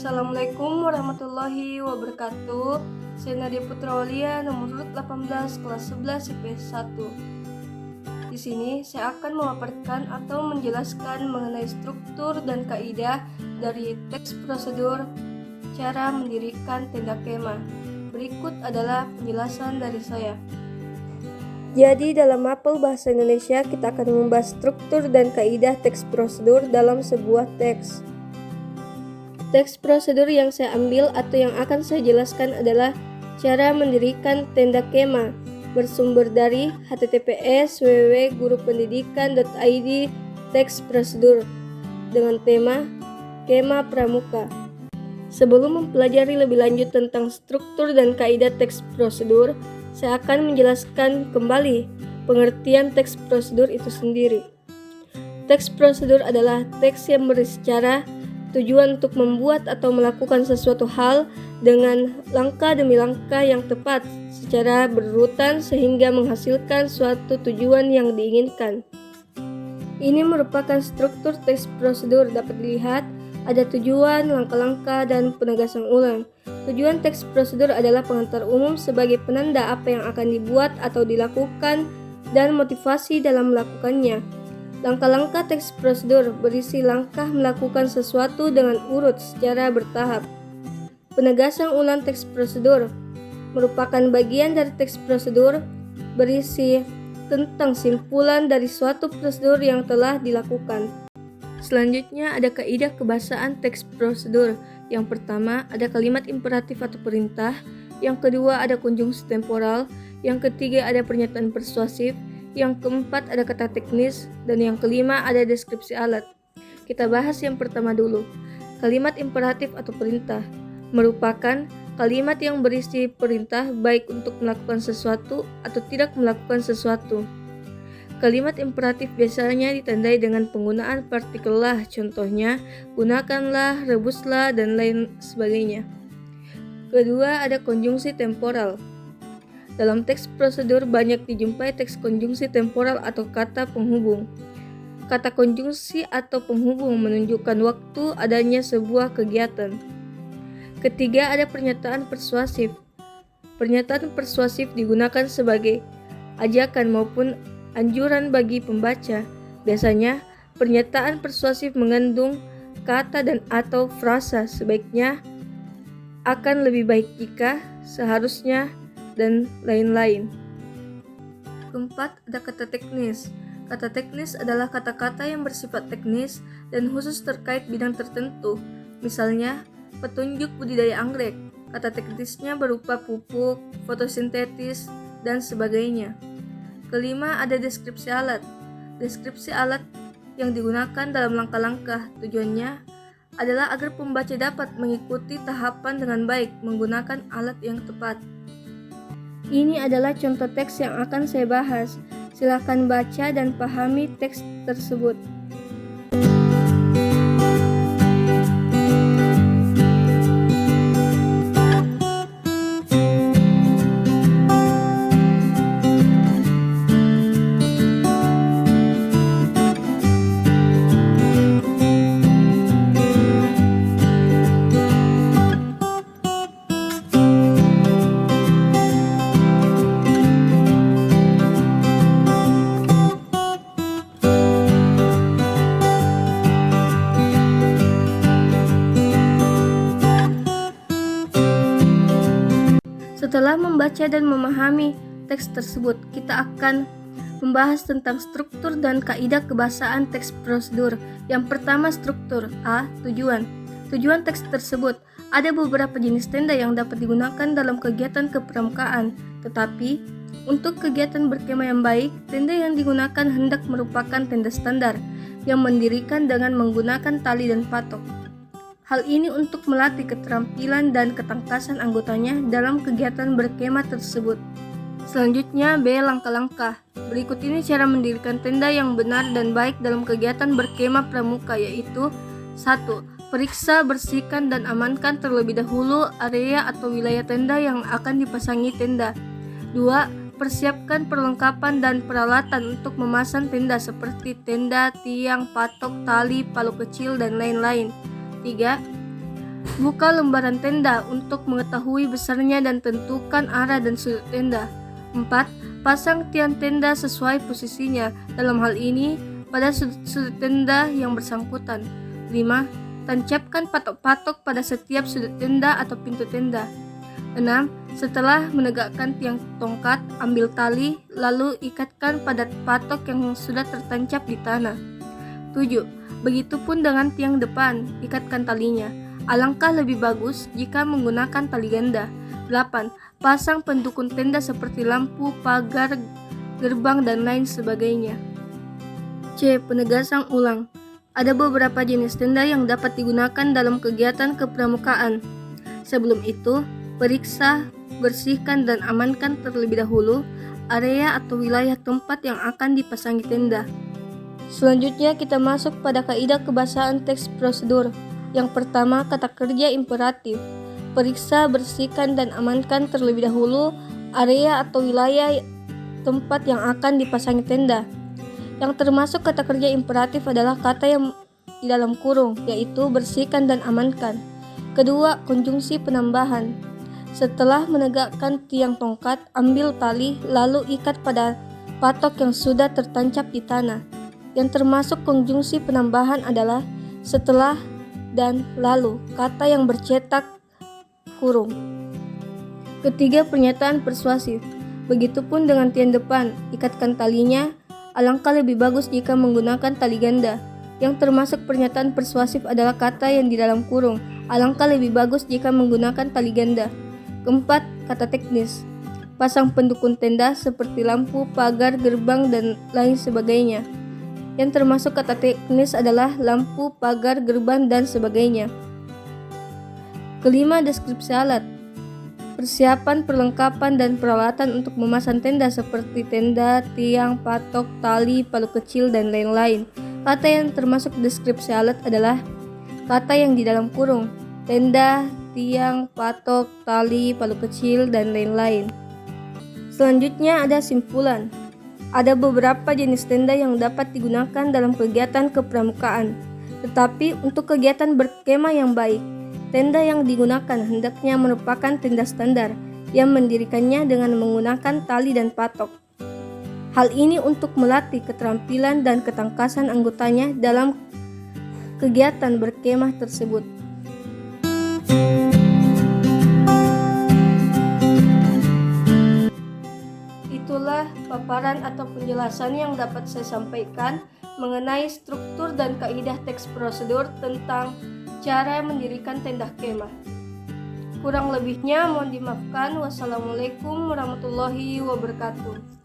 Assalamualaikum warahmatullahi wabarakatuh. Saya Nadia Putra Aulia, nomor urut 18, kelas 11 IPS 1. Di sini saya akan memaparkan atau menjelaskan mengenai struktur dan kaidah dari teks prosedur cara mendirikan tenda kemah. Berikut adalah penjelasan dari saya. Jadi dalam mapel bahasa Indonesia kita akan membahas struktur dan kaidah teks prosedur dalam sebuah teks. Teks prosedur yang saya ambil atau yang akan saya jelaskan adalah cara mendirikan tenda kemah, bersumber dari https://www.gurupendidikan.id teks prosedur dengan tema Kemah Pramuka. Sebelum mempelajari lebih lanjut tentang struktur dan kaidah teks prosedur, saya akan menjelaskan kembali pengertian teks prosedur itu sendiri. Teks prosedur adalah teks yang berencana tujuan untuk membuat atau melakukan sesuatu hal dengan langkah demi langkah yang tepat secara berurutan sehingga menghasilkan suatu tujuan yang diinginkan. Ini merupakan struktur teks prosedur. Dapat dilihat ada tujuan, langkah-langkah, dan penegasan ulang. Tujuan teks prosedur adalah pengantar umum sebagai penanda apa yang akan dibuat atau dilakukan dan motivasi dalam melakukannya. Langkah-langkah teks prosedur berisi langkah melakukan sesuatu dengan urut secara bertahap. Penegasan ulang teks prosedur merupakan bagian dari teks prosedur berisi tentang simpulan dari suatu prosedur yang telah dilakukan. Selanjutnya ada kaidah kebahasaan teks prosedur. Yang pertama ada kalimat imperatif atau perintah, yang kedua ada konjungsi temporal, yang ketiga ada pernyataan persuasif, yang keempat ada kata teknis, dan yang kelima ada deskripsi alat. Kita bahas yang pertama dulu. Kalimat imperatif atau perintah merupakan kalimat yang berisi perintah baik untuk melakukan sesuatu atau tidak melakukan sesuatu. Kalimat imperatif biasanya ditandai dengan penggunaan partikel lah, contohnya gunakanlah, rebuslah, dan lain sebagainya. Kedua ada konjungsi temporal. Dalam teks prosedur banyak dijumpai teks konjungsi temporal atau kata penghubung. Kata konjungsi atau penghubung menunjukkan waktu adanya sebuah kegiatan. Ketiga ada pernyataan persuasif. Pernyataan persuasif digunakan sebagai ajakan maupun anjuran bagi pembaca. Biasanya pernyataan persuasif mengandung kata dan atau frasa sebaiknya, akan lebih baik jika, seharusnya, dan lain-lain. Keempat, ada kata teknis. Kata teknis adalah kata-kata yang bersifat teknis dan khusus terkait bidang tertentu. Misalnya, petunjuk budidaya anggrek. Kata teknisnya berupa pupuk, fotosintesis, dan sebagainya. Kelima, ada deskripsi alat. Deskripsi alat yang digunakan dalam langkah-langkah. Tujuannya adalah agar pembaca dapat mengikuti tahapan dengan baik menggunakan alat yang tepat. Ini adalah contoh teks yang akan saya bahas. Silakan baca dan pahami teks tersebut. Setelah membaca dan memahami teks tersebut, kita akan membahas tentang struktur dan kaidah kebahasaan teks prosedur. Yang pertama struktur. A. Tujuan. Tujuan teks tersebut. Ada beberapa jenis tenda yang dapat digunakan dalam kegiatan kepramukaan, tetapi untuk kegiatan berkemah yang baik, tenda yang digunakan hendak merupakan tenda standar yang mendirikan dengan menggunakan tali dan patok. Hal ini untuk melatih keterampilan dan ketangkasan anggotanya dalam kegiatan berkemah tersebut. Selanjutnya B. Langkah-langkah. Berikut ini cara mendirikan tenda yang benar dan baik dalam kegiatan berkemah pramuka, yaitu 1. Periksa, bersihkan, dan amankan terlebih dahulu area atau wilayah tenda yang akan dipasangi tenda. 2. Persiapkan perlengkapan dan peralatan untuk memasang tenda seperti tenda, tiang, patok, tali, palu kecil, dan lain-lain. 3. Buka lembaran tenda untuk mengetahui besarnya dan tentukan arah dan sudut tenda. 4. Pasang tiang tenda sesuai posisinya, dalam hal ini pada sudut tenda yang bersangkutan. 5. Tancapkan patok-patok pada setiap sudut tenda atau pintu tenda. 6. Setelah menegakkan tiang tongkat, ambil tali, lalu ikatkan pada patok yang sudah tertancap di tanah. 7. Begitupun dengan tiang depan, ikatkan talinya. Alangkah lebih bagus jika menggunakan tali ganda. 8. Pasang pendukung tenda seperti lampu, pagar, gerbang, dan lain sebagainya. C. Penegasan ulang. Ada beberapa jenis tenda yang dapat digunakan dalam kegiatan kepramukaan. Sebelum itu, periksa, bersihkan, dan amankan terlebih dahulu area atau wilayah tempat yang akan dipasangi tenda. Selanjutnya kita masuk pada kaidah kebahasaan teks prosedur. Yang pertama, kata kerja imperatif. Periksa, bersihkan, dan amankan terlebih dahulu area atau wilayah tempat yang akan dipasangi tenda. Yang termasuk kata kerja imperatif adalah kata yang di dalam kurung, yaitu bersihkan dan amankan. Kedua, konjungsi penambahan. Setelah menegakkan tiang tongkat, ambil tali, lalu ikat pada patok yang sudah tertancap di tanah. Yang termasuk konjungsi penambahan adalah setelah dan lalu, kata yang bercetak kurung. Ketiga, pernyataan persuasif. Begitupun dengan tiang depan, ikatkan talinya. Alangkah lebih bagus jika menggunakan tali ganda. Yang termasuk pernyataan persuasif adalah kata yang di dalam kurung. Alangkah lebih bagus jika menggunakan tali ganda. Keempat, kata teknis. Pasang pendukung tenda seperti lampu, pagar, gerbang, dan lain sebagainya. Yang termasuk kata teknis adalah lampu, pagar, gerbang, dan sebagainya. Kelima, deskripsi alat. Persiapan, perlengkapan, dan peralatan untuk memasang tenda seperti tenda, tiang, patok, tali, palu kecil, dan lain-lain. Kata yang termasuk deskripsi alat adalah kata yang di dalam kurung, tenda, tiang, patok, tali, palu kecil, dan lain-lain. Selanjutnya ada simpulan. Ada beberapa jenis tenda yang dapat digunakan dalam kegiatan kepramukaan. Tetapi untuk kegiatan berkemah yang baik, tenda yang digunakan hendaknya merupakan tenda standar yang mendirikannya dengan menggunakan tali dan patok. Hal ini untuk melatih keterampilan dan ketangkasan anggotanya dalam kegiatan berkemah tersebut. Itulah paparan atau penjelasan yang dapat saya sampaikan mengenai struktur dan kaidah teks prosedur tentang cara mendirikan tenda kemah. Kurang lebihnya mohon dimaafkan. Wassalamualaikum warahmatullahi wabarakatuh.